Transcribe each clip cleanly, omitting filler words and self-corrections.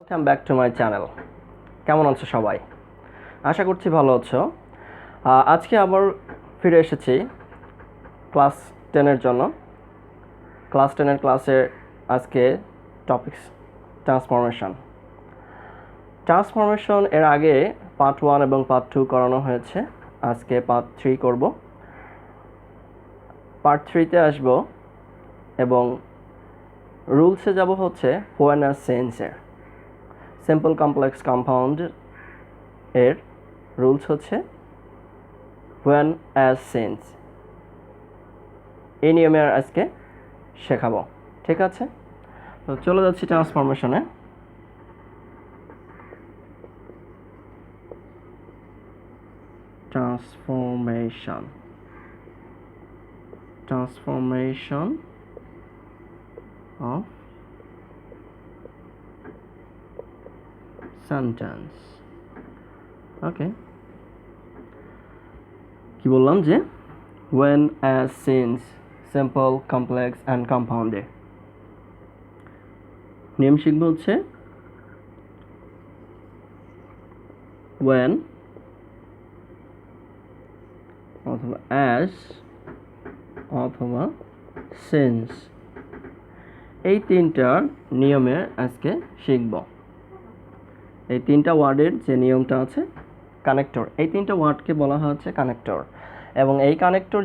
Welcome back to my channel. কেমন আছো সবাই? আশা করছি ভালো আছো। আজকে আবার ফিরে এসেছি ক্লাস 10-এর জন্য। ক্লাস 10-এর ক্লাসে আজকে টপিকস ট্রান্সফরমেশন এর আগে পার্ট 1 এবং পার্ট 2 করানো হয়েছে। আজকে পার্ট 3 করব। পার্ট 3-তে আসব এবং রুলসে যাব হচ্ছে হোয়েন আর সেন্সের। সিম্পল কমপ্লেক্স কম্পাউন্ড এর রুলস হচ্ছে when as since। এই নিয়মে আজকে শেখাবো, ঠিক আছে? তো চলে যাচ্ছি ট্রান্সফরমেশনে। Transformation of sentence. ওকে, কি বললাম যে when as since simple complex and compounded। নিয়ম শিখবো হচ্ছে when অথবা as অথবা since, এই তিনটা নিয়মে আজকে শিখব। এই তিনটা ওয়ার্ডের যে নিয়মটা আছে কানেক্টর, এই তিনটা ওয়ার্ডকে বলা হচ্ছে কানেক্টর, এবং এই কানেক্টর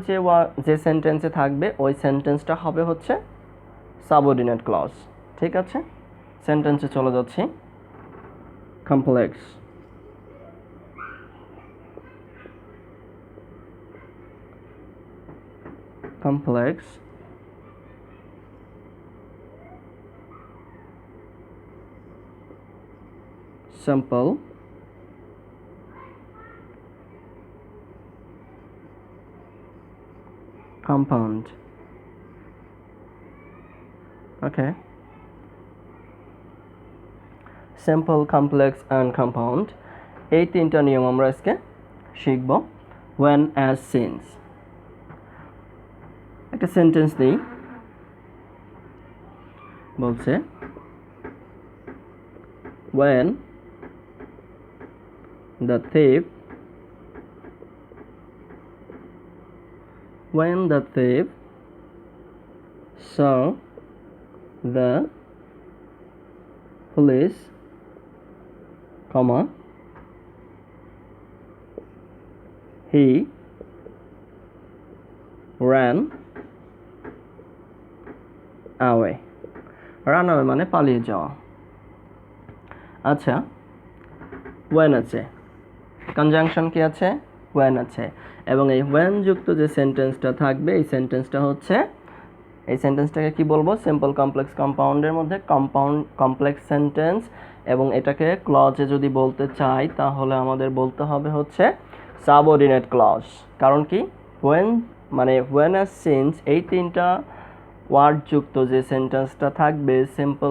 যে সেন্টেন্সে থাকবে ওই সেন্টেন্সটা হবে হচ্ছে সাবঅর্ডিনেট ক্লজ, ঠিক আছে? সেন্টেন্সে চলে যাচ্ছি। Complex, simple, compound। Okay, simple, complex and compound, এই তিনটা নিয়ম আমরা আজকে শিখব। when as since, একটা সেন্টেন্স দিই, বলছে when the thief saw the police, he ran away। Run away মানে পালিয়ে যাওয়া। আচ্ছা, when আছে, কনজাংশন কি আছে? when আছে, এবং এই when যুক্ত যে সেন্টেন্সটা থাকবে এই সেন্টেন্সটাকে কি বলবো? সিম্পল কমপ্লেক্স কম্পাউন্ডের মধ্যে কমপ্লেক্স সেন্টেন্স, এবং এটাকে ক্লজে যদি বলতে চাই তাহলে আমাদের বলতে হবে হচ্ছে সাবঅর্ডিনেট ক্লজ। কারণ কি? when as since, এই তিনটা ওয়ার্ড যুক্ত যে সেন্টেন্সটা থাকবে সিম্পল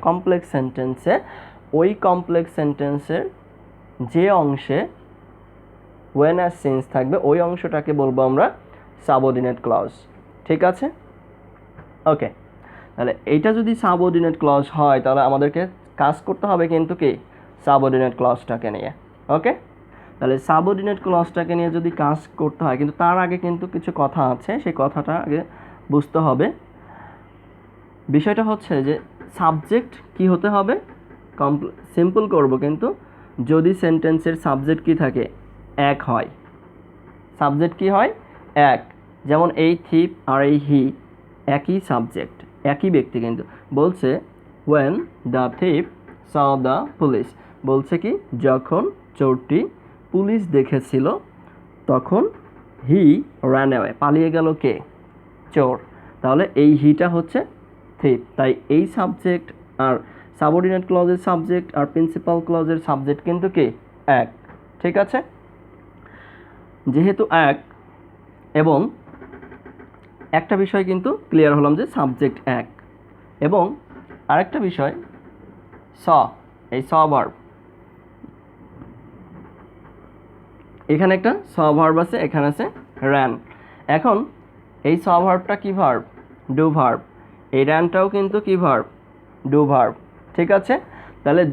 কমপ্লেক্স সেন্টেন্সে, ওই কমপ্লেক্স সেন্টেন্সের যে অংশে when as since থাকবে ওই অংশটাকে বলবো আমরা সাবঅর্ডিনেট ক্লজ, ঠিক আছে? ওকে, তাহলে এইটা যদি সাবঅর্ডিনেট ক্লজ হয় তাহলে আমাদেরকে কাজ করতে হবে কিন্তু কি সাবঅর্ডিনেট ক্লজটাকে নিয়ে। ওকে, তাহলে সাবঅর্ডিনেট ক্লজটাকে নিয়ে যদি কাজ করতে হয়, কিন্তু তার আগে কিন্তু কিছু কথা আছে, সেই কথাটা আগে বুঝতে হবে। বিষয়টা হচ্ছে যে সাবজেক্ট কি হতে হবে? সিম্পল করব, কিন্তু যদি সেন্টেন্সের সাবজেক্ট কি থাকে? এক হয়। সাবজেক্ট কি হয়? এক। যেমন এই থিপ আর এই হি একই সাবজেক্ট, একই ব্যক্তি, কিন্তু বলছে when the thief saw the police, বলছে কি যখন চোরটি পুলিশ দেখেছিল তখন হি ran away, পালিয়ে গেল কে? চোর। তাহলে এই হিটা হচ্ছে থিপ, তাই এই সাবজেক্ট আর সাবঅর্ডিনেট ক্লজের সাবজেক্ট আর প্রিন্সিপাল ক্লজের সাবজেক্ট কিন্তু কি এক, ঠিক আছে? যেহেতু এক, এবং একটা বিষয় কিন্তু ক্লিয়ার হলাম যে সাবজেক্ট এক, এবং আরেকটা বিষয় এই ভার্ব, এখানে একটা ভার্ব আছে, এখানে আছে ran। এখন এই ভার্বটা কি ভার্ব? Do verb. এই র্যানটাও কিন্তু কি ভার্ব? Do verb. ঠিক আছে, তাহলে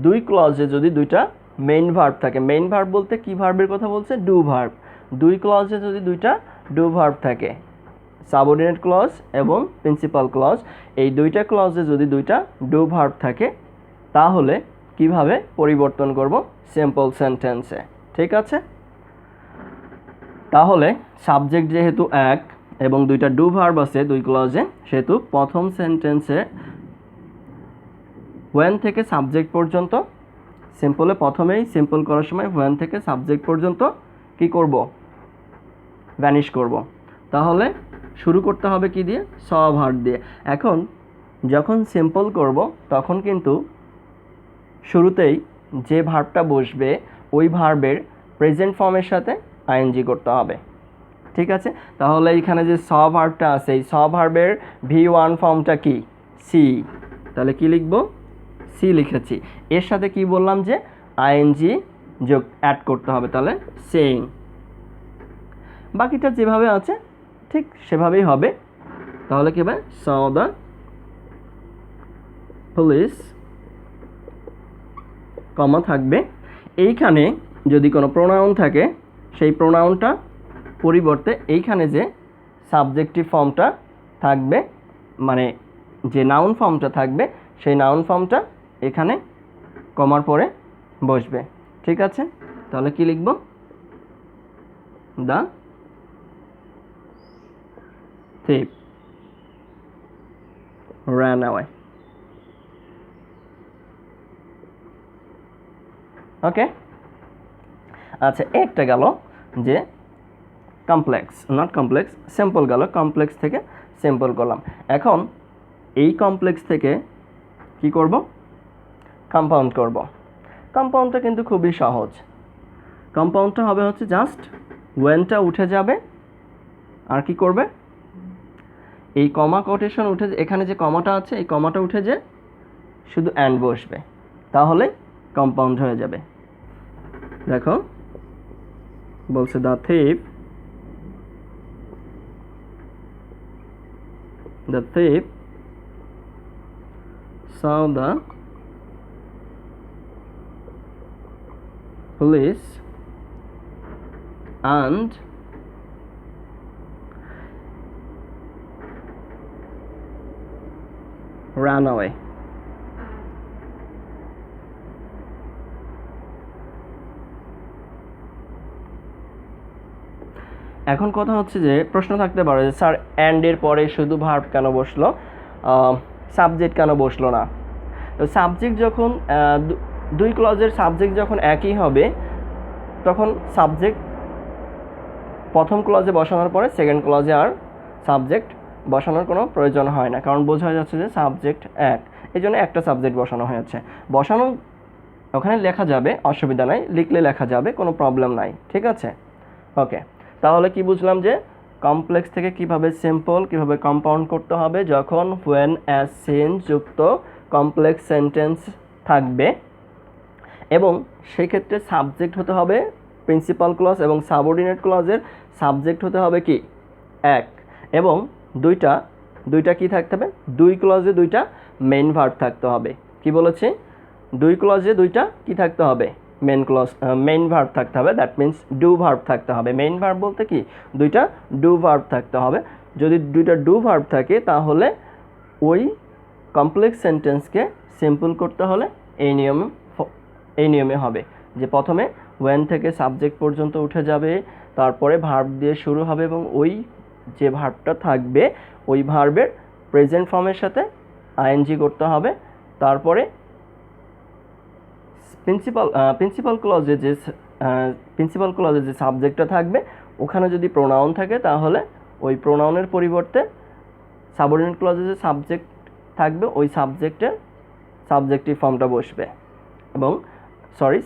দুই ক্লজে যদি দুইটা মেইন ভার্ব থাকে, মেইন ভার্ব বলতে কি ভার্বের কথা বলছে, ডু ভার্ব, দুই ক্লজে যদি দুইটা ডু ভার্ব থাকে, সাবঅর্ডিনেট ক্লজ এবং প্রিন্সিপাল ক্লজ, এই দুইটা ক্লজে যদি দুইটা ডু ভার্ব থাকে তাহলে কিভাবে পরিবর্তন করব, সিম্পল সেন্টেন্সে। ঠিক আছে, তাহলে সাবজেক্ট যেহেতু এক এবং দুইটা ডু ভার্ব আছে দুই ক্লজে, সেহেতু প্রথম সেন্টেন্সে when থেকে সাবজেক্ট পর্যন্ত, সিম্পলে প্রথমেই সিম্পল করার সময় when থেকে সাবজেক্ট পর্যন্ত কি করব, ভ্যানিশ করব। তাহলে শুরু করতে হবে কি দিয়ে, saw ভার্ব দিয়ে। এখন যখন সিম্পল করব তখন কিন্তু শুরুতেই যে ভার্বটা বসবে ওই ভার্বের প্রেজেন্ট ফর্মের সাথে আইএনজি করতে হবে। ঠিক আছে, তাহলে এখানে যে saw ভার্বটা আছে, এই saw ভার্বের V1 ফর্মটা কি, সি, তাহলে কি লিখব, সি লিখেছি, এর সাথে কি বললাম যে আইএনজি যোগ অ্যাড করতে হবে, তাহলে সেইং। বাকিটা যেভাবে আছে ঠিক সেভাবেই হবে। তাহলে কি হবে, saw the police, কমা থাকবে। এইখানে যদি কোনো প্রোনাউন থাকে সেই প্রোনাউনটা পরিবর্তে এইখানে যে সাবজেক্টিভ ফর্মটা থাকবে, মানে যে নাউন ফর্মটা থাকবে সেই নাউন ফর্মটা এখানে কমার পরে বসবে। ঠিক আছে, তাহলে কি লিখব, দ্য thief ran away। ওকে, আচ্ছা একটা গেল যে কমপ্লেক্স, নট কমপ্লেক্স, সিম্পল গেল, কমপ্লেক্স থেকে সিম্পল করলাম। এখন এই কমপ্লেক্স থেকে কি করব, কম্পাউন্ড করব। কম্পাউন্ডটা কিন্তু খুবই সহজ। কম্পাউন্ডটা হবে হচ্ছে জাস্ট ওয়েনটা উঠে যাবে আর কি করবে, এই কমা কোটেশন উঠে, এখানে যে কমাটা আছে এই কমাটা উঠে যে শুধু অ্যান্ড বসবে, তাহলে কম্পাউন্ড হয়ে যাবে। দেখো বলছে the thief saw the police and ran away। এখন কথা হচ্ছে যে প্রশ্ন থাকতে পারে যে স্যার অ্যান্ড এর পরে শুধু ভার্ব কেন বসলো, সাবজেক্ট কেন বসলো না। তো সাবজেক্ট যখন দুই ক্লজের সাবজেক্ট যখন একই হবে তখন সাবজেক্ট প্রথম ক্লজে বসানোর পরে সেকেন্ড ক্লজে আর সাবজেক্ট বসানোর কোনো প্রয়োজন হয় না, কারণ বোঝা যাচ্ছে যে সাবজেক্ট এক, এই জন্য একটা সাবজেক্ট বসানো হয়েছে। বসানো ওখানে লেখা যাবে, অসুবিধা নাই, লিখলে লেখা যাবে, কোনো প্রবলেম নাই। ঠিক আছে, ওকে, তাহলে কি বুঝলাম যে কমপ্লেক্স থেকে কিভাবে সিম্পল, কিভাবে কম্পাউন্ড করতে হবে যখন when as since যুক্ত কমপ্লেক্স সেন্টেন্স থাকবে, এবং সেক্ষেত্রে সাবজেক্ট হতে হবে প্রিন্সিপাল ক্লজ এবং সাবঅর্ডিনেট ক্লজের সাবজেক্ট হতে হবে কি এক, এবং দুইটা কি থাকতে হবে, দুই ক্লজে দুইটা মেইন ভার্ব থাকতে হবে। কি বলেছি, দুই ক্লজে দুইটা কি থাকতে হবে, মেইন ভার্ব থাকতে হবে, দ্যাট মিন্স ডু ভার্ব থাকতে হবে। মেইন ভার্ব বলতে কি, দুইটা ডু ভার্ব থাকতে হবে। যদি দুইটা ডু ভার্ব থাকে তাহলে ওই কমপ্লেক্স সেন্টেন্সকে সিম্পল করতে হলে এই নিয়মে হবে যে প্রথমে when থেকে সাবজেক্ট পর্যন্ত উঠে যাবে, তারপরে ভার্ব দিয়ে শুরু হবে এবং ওই যে ভার্বটা থাকবে ওই ভার্বের প্রেজেন্ট ফর্মের সাথে আইএনজি করতে হবে। তারপরে প্রিন্সিপাল ক্লজে যে সাবজেক্টটা থাকবে ওখানে যদি প্রোনাউন থাকে তাহলে ওই প্রোনাউনের পরিবর্তে সাবঅর্ডিনেট ক্লজে যে সাবজেক্ট থাকবে ওই সাবজেক্টের সাবজেক্টিভ ফর্মটা বসবে, এবং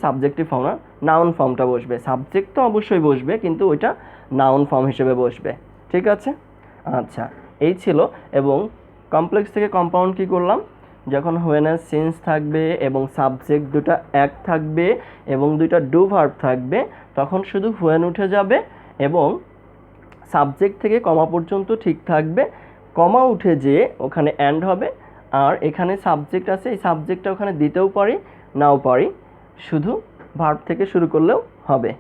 সাবজেক্টিভ ফর্ম না, নাউন ফর্মটা বসবে। সাবজেক্ট তো অবশ্যই বসবে কিন্তু ওইটা নাউন ফর্ম হিসেবে বসবে। ঠিক আছে, আচ্ছা এই ছিল। এবং কমপ্লেক্স থেকে কম্পাউন্ড কি করলাম, যখন when as since থাকবে এবং সাবজেক্ট দুটো এক থাকবে এবং দুইটা ডু ভার্ব থাকবে তখন শুধু when উঠে যাবে এবং সাবজেক্ট থেকে কমা পর্যন্ত ঠিক থাকবে, কমা উঠে যেয়ে ওখানে অ্যান্ড হবে আর এখানে সাবজেক্ট আছে, এই সাবজেক্টটা ওখানে দিতেও পারি নাও পারি, শুধু ভার্ব থেকে শুরু করলেও হবে,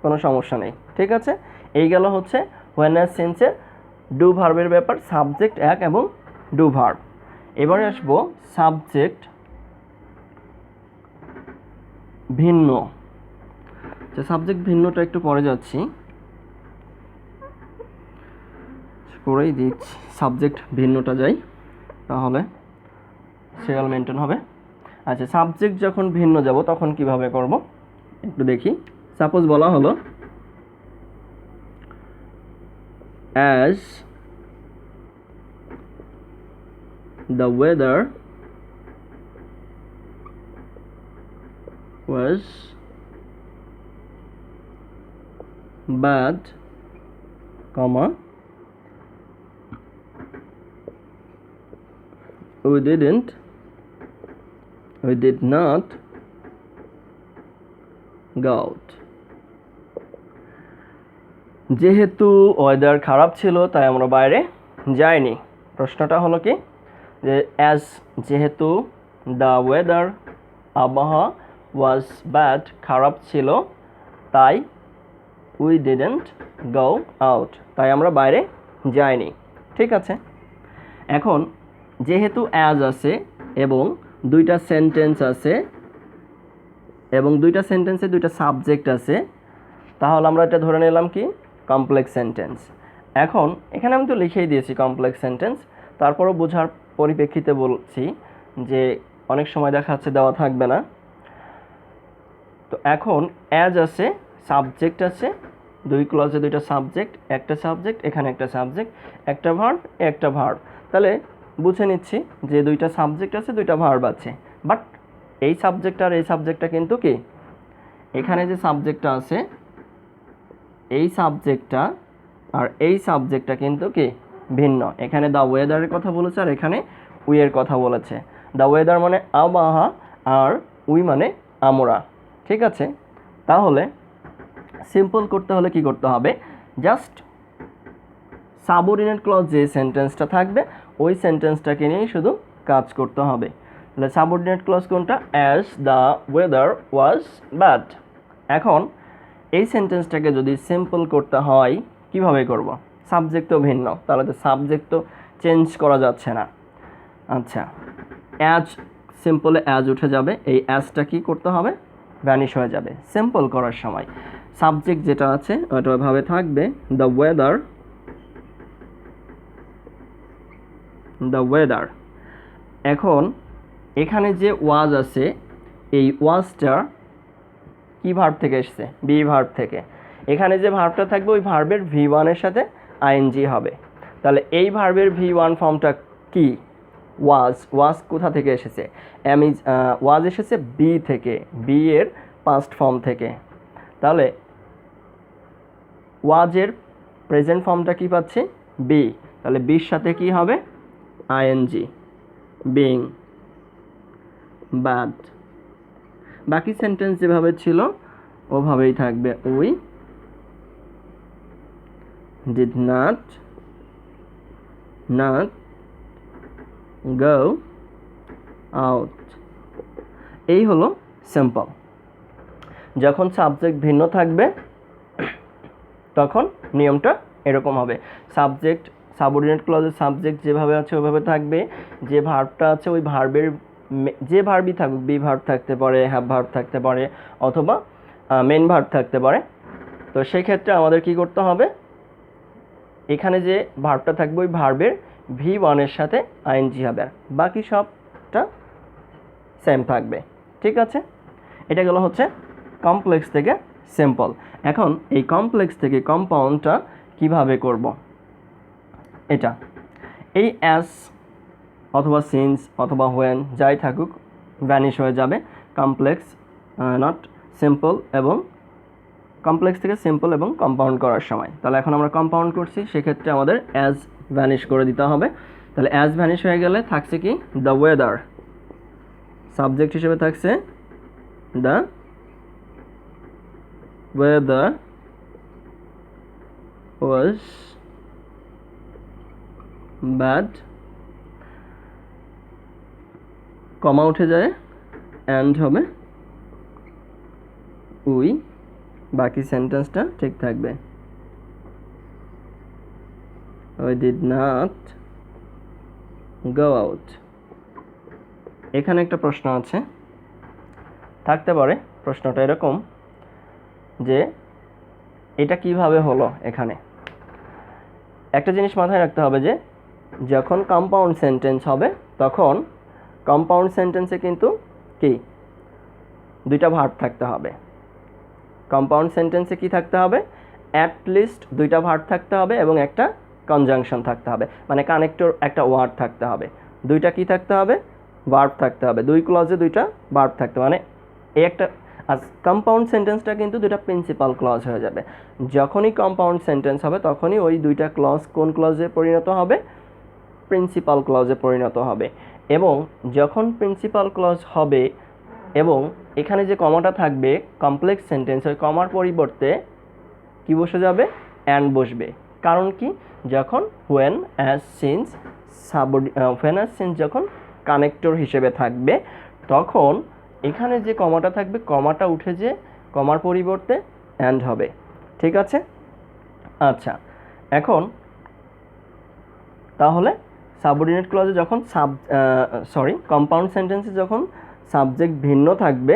কোনো সমস্যা নেই। ঠিক আছে, এই গেল হচ্ছে হোয়েন অ্যাজ সেন্সের ডু ভার্বের ব্যাপার, সাবজেক্ট এক এবং ডু ভার্ব। এবারে আসবো সাবজেক্ট ভিন্ন। সাবজেক্ট ভিন্নটা একটু পরে যাচ্ছি, করেই দিচ্ছি। সাবজেক্ট ভিন্নটা যাই, তাহলে সিরিয়াল মেনটেন হবে। আচ্ছা, সাবজেক্ট যখন ভিন্ন যাব তখন কিভাবে করব একটু দেখি। সাপোজ বলা হলো as the weather was bad, comma, we did not go out. যেহেতু ওয়েদার খারাপ ছিল তাই আমরা বাইরে যাইনি। প্রশ্নটা হলো কি যে অ্যাজ, যেহেতু, দ্য ওয়েদার, আবহাওয়া, ওয়াজ ব্যাড, খারাপ ছিল, তাই উই ডিডন্ট গো আউট, তাই আমরা বাইরে যাইনি। ঠিক আছে, এখন যেহেতু অ্যাজ আছে এবং দুইটা সেন্টেন্স আছে এবং দুইটা সেন্টেন্সে দুইটা সাবজেক্ট আছে, তাহলে আমরা এটা ধরে নিলাম কি কমপ্লেক্স সেন্টেন্স। এখন এখানে আমি তো লিখেই দিয়েছি কমপ্লেক্স সেন্টেন্স, তারপরও বোঝার পরিপ্রেক্ষিতে বলছি যে অনেক সময় দেখা যাচ্ছে দেওয়া থাকবে না। তো এখন অ্যাজ আছে, সাবজেক্ট আছে, দুই ক্লজে দুইটা সাবজেক্ট, একটা সাবজেক্ট, এখানে একটা সাবজেক্ট, একটা ভার্ব, একটা ভার্ব। তাহলে বুঝে নিচ্ছি যে দুইটা সাবজেক্ট আছে, দুইটা ভার্ব আছে। বাট এই সাবজেক্ট আর এই সাবজেক্টটা কিন্তু কি, এখানে যে সাবজেক্টটা আছে এই সাবজেক্টটা আর এই সাবজেক্টটা কিন্তু কি ভিন্ন। এখানে দ্য ওয়েদারের কথা বলেছে আর এখানে উইয়ের কথা বলেছে। দ্য ওয়েদার মানে আবহাওয়া আর উই মানে আমরা। ঠিক আছে, তাহলে সিম্পল করতে হলে কি করতে হবে, জাস্ট সাবঅর্ডিনেট ক্লজ যে সেন্টেন্সটা থাকবে ওই সেন্টেন্সটাকে নিয়েই শুধু কাজ করতে হবে। তাহলে সাবঅর্ডিনেট ক্লজ কোনটা, as the weather was bad. এখন এই সেন্টেন্সটাকে যদি সিম্পল করতে হয় কিভাবে করব, সাবজেক্ট তো ভিন্ন, তাহলে তো সাবজেক্ট তো চেঞ্জ করা যাচ্ছে না। আচ্ছা, অ্যাজ, সিম্পলে অ্যাজ উঠে যাবে, এই অ্যাজটা কি করতে হবে, ভ্যানিশ হয়ে যাবে সিম্পল করার সময়। সাবজেক্ট যেটা আছে ওটা ওইভাবে থাকবে, দ্য ওয়েদার, দ্য ওয়েদার। এখন এখানে যে ওয়াজ আছে এই ওয়াজটা কি ভার্ব থেকে এসেছে, বি ভার্ব থেকে। এখানে যে ভার্বটা থাকবে ওই ভার্বের V1 এর সাথে আইএনজি হবে। তাহলে এই ভার্বের V1 ফর্মটা কি, ওয়াজ। ওয়াজ কোথা থেকে এসেছে, ওয়াজ এসেছে বি থেকে, বি এর পাস্ট ফর্ম থেকে। তাহলে ওয়াজের প্রেজেন্ট ফর্মটা কি পাচ্ছি, বি। তাহলে বির সাথে কি হবে, আইএনজি, বিং ব্যাড। বাকি সেন্টেন্স যেভাবে ছিল ওভাবেই থাকবে, we did not go out. এই হলো সিম্পল। যখন সাবজেক্ট ভিন্ন থাকবে তখন নিয়মটা এরকম হবে, সাবজেক্ট সাবঅর্ডিনেট ক্লজের সাবজেক্ট যেভাবে আছে ওইভাবে থাকবে, যে ভার্বটা আছে ওই ভার্বের যে ভার্বই থাকুক, বি ভার্ব থাকতে পারে, হ্যাভ ভার্ব থাকতে পারে, অথবা মেন ভার্ব থাকতে পারে। তো সেই ক্ষেত্রে আমাদের কি করতে হবে, এখানে যে ভার্বটা থাকবে ওই ভার্বের V1 এর সাথে আইএনজি হবে, আর বাকি সবটা সেম থাকবে। ঠিক আছে, এটা গেল হচ্ছে কমপ্লেক্স থেকে সিম্পল। এখন এই কমপ্লেক্স থেকে কম্পাউন্ডটা কিভাবে করব, এটা এই অ্যাজ অথবা সিন্স অথবা হোয়েন যাই থাকুক ভ্যানিশ হয়ে যাবে কমপ্লেক্স, নট সিম্পল, এবং কমপ্লেক্স থেকে সিম্পল এবং কম্পাউন্ড করার সময়। তাহলে এখন আমরা কম্পাউন্ড করছি, সেক্ষেত্রে আমাদের অ্যাজ ভ্যানিশ করে দিতে হবে। তাহলে অ্যাজ ভ্যানিশ হয়ে গেলে থাকছে কি, দ্য ওয়েদার, সাবজেক্ট হিসেবে থাকছে দ্য ওয়েদার ওয়াজ ব্যাড, কমা উঠে যায়, অ্যান্ড হবে উই, বাকি সেন্টেন্সটা ঠিক থাকবে। We did not go out. এখানে একটা প্রশ্ন আছে, থাকতে পারে। প্রশ্নটা এরকম যে এটা কিভাবে হলো। এখানে একটা জিনিস মাথায় রাখতে হবে যে যখন কম্পাউন্ড সেন্টেন্স হবে তখন কম্পাউন্ড সেন্টেন্সে কিন্তু কি দুইটা ভার্ব থাকতে হবে। কম্পাউন্ড সেন্টেন্সে কি থাকতে হবে? অ্যাটলিস্ট দুইটা ভার্ব থাকতে হবে এবং একটা কনজাংশন থাকতে হবে, মানে কানেক্টর একটা ওয়ার্ড থাকতে হবে। দুইটা কি থাকতে হবে? ভার্ব থাকতে হবে। দুই ক্লজে দুইটা ভার্ব থাকতে, মানে এই একটা কম্পাউন্ড সেন্টেন্সটা কিন্তু দুইটা প্রিন্সিপাল ক্লজ হয়ে যাবে। যখনই কম্পাউন্ড সেন্টেন্স হবে তখনই ওই দুইটা ক্লজ কোন ক্লজে পরিণত হবে? প্রিন্সিপাল ক্লজে পরিণত হবে। এবং যখন প্রিন্সিপাল ক্লজ হবে এবং এখানে যে কমাটা থাকবে কমপ্লেক্স সেন্টেন্স, ওই কমার পরিবর্তে কি বসে যাবে? অ্যান্ড বসবে। কারণ কি? যখন when as since যখন কানেক্টর হিসেবে থাকবে তখন এখানে যে কমাটা থাকবে কমাটা উঠে যে কমার পরিবর্তে অ্যান্ড হবে। ঠিক আছে? আচ্ছা, এখন তাহলে সাবঅর্ডিনেট ক্লজে যখন কম্পাউন্ড সেন্টেন্সে যখন সাবজেক্ট ভিন্ন থাকবে,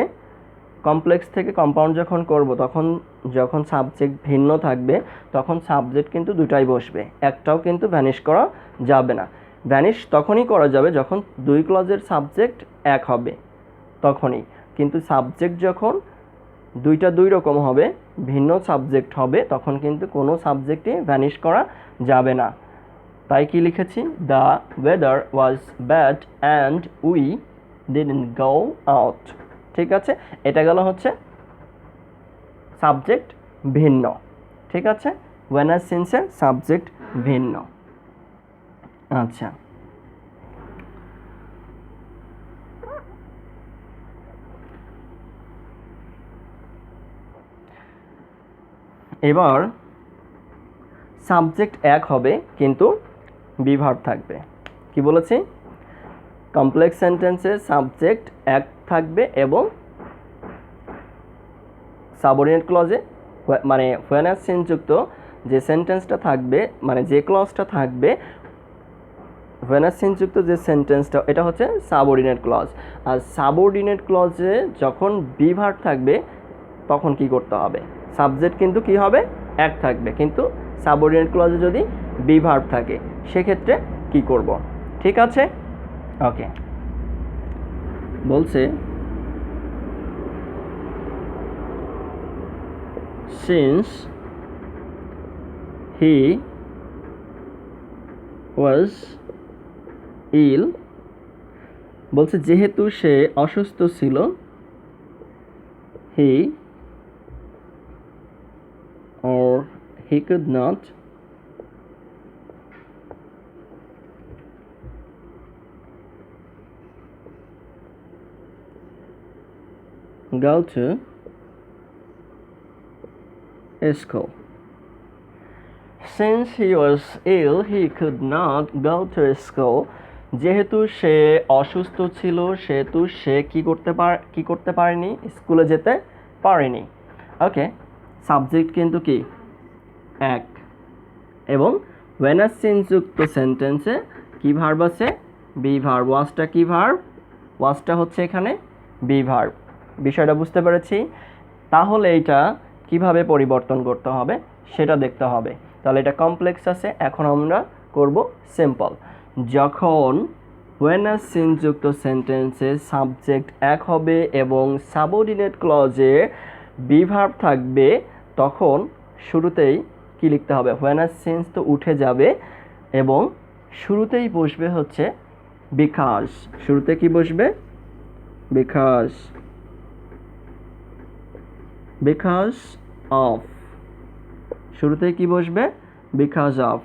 কমপ্লেক্স থেকে কম্পাউন্ড যখন করব তখন যখন সাবজেক্ট ভিন্ন থাকবে তখন সাবজেক্ট কিন্তু দুটাই বসবে, একটাও কিন্তু ভ্যানিশ করা যাবে না। ভ্যানিশ তখনই করা যাবে যখন দুই ক্লজের সাবজেক্ট এক হবে তখনই, কিন্তু সাবজেক্ট যখন দুইটা দুই রকম হবে, ভিন্ন সাবজেক্ট হবে, তখন কিন্তু কোনো সাবজেক্টই ভ্যানিশ করা যাবে না। তাই কি লিখেছি? The weather was bad and we didn't go out. ঠিক আছে, এটা গেল হচ্ছে সাবজেক্ট ভিন্ন। ঠিক আছে, when as since এর সাবজেক্ট ভিন্ন। আচ্ছা, এবার সাবজেক্ট এক হবে কিন্তু বি ভার্ব থাকবে। কি বলেছি? কমপ্লেক্স সেন্টেন্সে সাবজেক্ট এক থাকবে এবং সাবঅর্ডিনেট ক্লজে মানে when as since যুক্ত যে সেন্টেন্সটা থাকবে, মানে যে ক্লজটা থাকবে when as since যুক্ত যে সেন্টেন্সটা, এটা হচ্ছে সাবঅর্ডিনেট ক্লজ। আর সাবঅর্ডিনেট ক্লজে যখন বি ভার্ব থাকবে তখন কি করতে হবে? সাবজেক্ট কিন্তু কি হবে? এক থাকবে, কিন্তু সাবঅর্ডিনেট ক্লজে যদি বি ভার্ব থাকে সেক্ষেত্রে কি করব? ঠিক আছে, ওকে। বলছে since he was ill, বলছে যেহেতু সে অসুস্থ ছিল, he could not go to school. Since he was ill, he could not go to school. যেহেতু সে অসুস্থ ছিল সেহেতু সে কি করতে পারেনি? স্কুলে যেতে পারেনি। ওকে, সাবজেক্ট কিন্তু কি এক, এবং when as since যুক্ত সেন্টেন্সে কি ভার্ব আছে? Be verb. ওয়াজটা কি ভার্ব? ওয়াজটা হচ্ছে এখানে বি ভার্ব। বিষয়টা বুঝতে পেরেছি? তাহলে এটা কিভাবে পরিবর্তন করতে হবে সেটা দেখতে হবে। তাহলে এটা কমপ্লেক্স আছে, এখন আমরা করব সিম্পল। যখন when as since যুক্ত সেন্টেন্সে সাবজেক্ট এক হবে এবং সাবঅর্ডিনেট ক্লজে বি ভার্ব থাকবে তখন শুরুতেই কি লিখতে হবে? when as since তো উঠে যাবে এবং শুরুতেই বসবে হচ্ছে বিকজ। শুরুতে কি বসবে? Because of. শুরুতেই কি বসবে? Because of.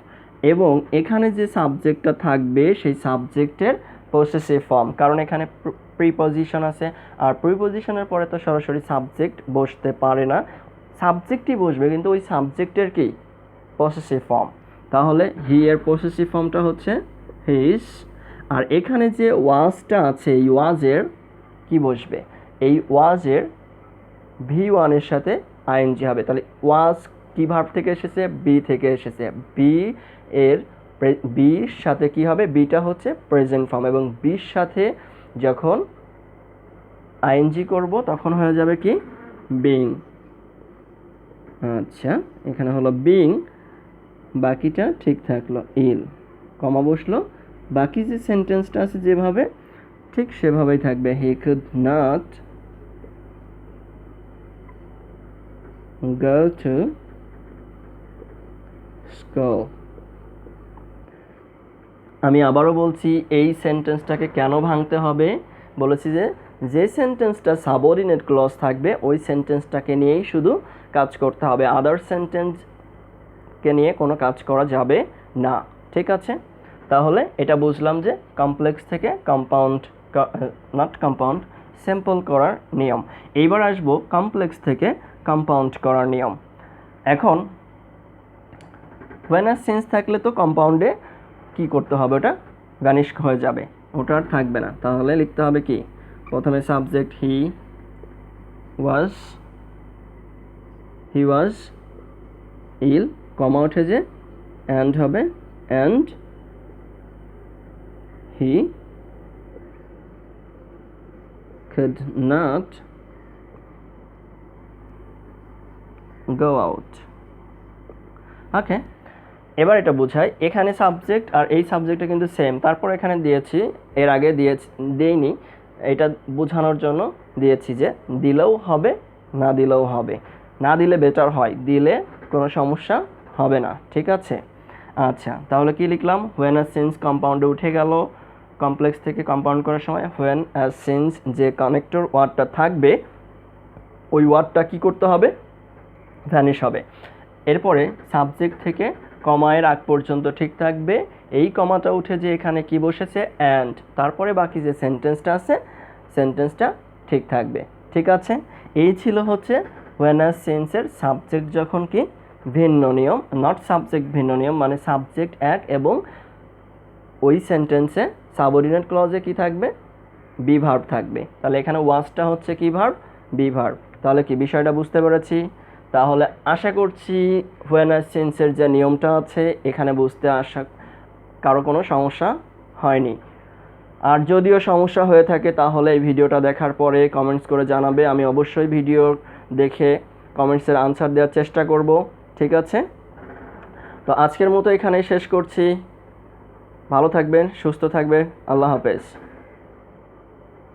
এবং এখানে যে সাবজেক্টটা থাকবে সেই সাবজেক্টের পসেসিভ ফর্ম, কারণ এখানে প্রিপজিশন আছে, আর প্রিপজিশনের পরে তো সরাসরি সাবজেক্ট বসতে পারে না, সাবজেক্টই বসবে, কিন্তু ওই সাবজেক্টের কি পসেসিভ ফর্ম। তাহলে হি এর পসেসিভ ফর্মটা হচ্ছে হিজ, আর এখানে যে ওয়াজটা আছে এই ওয়াজের কি বসবে, এই ওয়াজের V1 এর সাথে আইএনজি হবে। তাহলে ওয়াজ কি ভার্ব থেকে এসেছে, বি থেকে এসেছে, বি এর বির সাথে কি হবে, বিটা হচ্ছে প্রেজেন্ট ফর্ম এবং বির সাথে যখন আইএনজি করব তখন হয়ে যাবে কি বিং। আচ্ছা এখানে হলো বিং, বাকিটা ঠিক থাকলো, ইল কমা বসলো, বাকি যে সেন্টেন্সটা আছে যেভাবে ঠিক সেভাবেই থাকবে। He could not go to school। আমি আবারও বলছি এই সেন্টেন্সটাকে কেন ভাঙতে হবে, বলেছি যে সেন্টেন্সটা সাবঅর্ডিনেট ক্লজ থাকবে ওই সেন্টেন্সটাকে নিয়েই শুধু কাজ করতে হবে, আদার সেন্টেন্সকে নিয়ে কোনো কাজ করা যাবে না। ঠিক আছে, তাহলে এটা বুঝলাম যে কমপ্লেক্স থেকে কম্পাউন্ড, নট কম্পাউন্ড, সিম্পল করার নিয়ম। এইবার আসবো কমপ্লেক্স থেকে কম্পাউন্ড করার নিয়ম। এখন when আর সিন্স থাকলে তো কম্পাউন্ডে কি করতে হবে, ওটা ভ্যানিশ হয়ে যাবে, ওটা আর থাকবে না। তাহলে লিখতে হবে কি, প্রথমে সাবজেক্ট হি ওয়াজ ইল, কমা উঠে যে অ্যান্ড হবে, and he could not go out। ওকে, এবার এটা বোঝায় এখানে সাবজেক্ট আর এই সাবজেক্টটা কিন্তু সেম, তারপর এখানে দিয়েছি, এর আগে দেইনি, এটা বোঝানোর জন্য দিয়েছি যে দিলেও হবে না দিলেও হবে, না দিলে বেটার হয়, দিলে কোনো সমস্যা হবে না। ঠিক আছে, আচ্ছা তাহলে কি লিখলাম, হোয়েন আর সিন্স কম্পাউন্ডে উঠে গেল কমপ্লেক্স থেকে কম্পাউন্ড করার সময়, হোয়েন আর সিন্স যে কানেক্টর ওয়ার্ডটা থাকবে ওই ওয়ার্ডটা কি করতে হবে, ভ্যানিশ হবে। এরপরে সাবজেক্ট থেকে কমায়ের আগ পর্যন্ত ঠিক থাকবে, এই কমাটা উঠে যে এখানে কি বসেছে অ্যান্ড, তারপরে বাকি যে সেন্টেন্সটা আছে সেন্টেন্সটা ঠিক থাকবে। ঠিক আছে, এই ছিল হচ্ছে হোয়েন আর সিন্সের সাবজেক্ট যখন কি ভিন্ন নিয়ম, নট সাবজেক্ট ভিন্ন নিয়ম, মানে সাবজেক্ট এক এবং ওই সেন্টেন্সে সাবঅর্ডিনেট ক্লজে কি থাকবে, বি ভার্ব থাকবে। তাহলে এখানে ওয়াজটা হচ্ছে কি ভার্ব, বি ভার্ব। তাহলে কি বিষয়টা বুঝতে পেরেছি? তাহলে আশা করছি হোয়েন আর সিন্সের যে নিয়মটা আছে এখানে বুঝতে কারো কোনো সমস্যা হয়নি। আর যদিও সমস্যা হয়ে থাকে তাহলে এই ভিডিওটা দেখার পরে কমেন্টস করে জানাবে, আমি অবশ্যই ভিডিও দেখে কমেন্টসের আনসার দেওয়ার চেষ্টা করব। ঠিক আছে, তো আজকের মতো এখানেই শেষ করছি। ভালো থাকবেন, সুস্থ থাকবেন, আল্লাহ হাফেজ।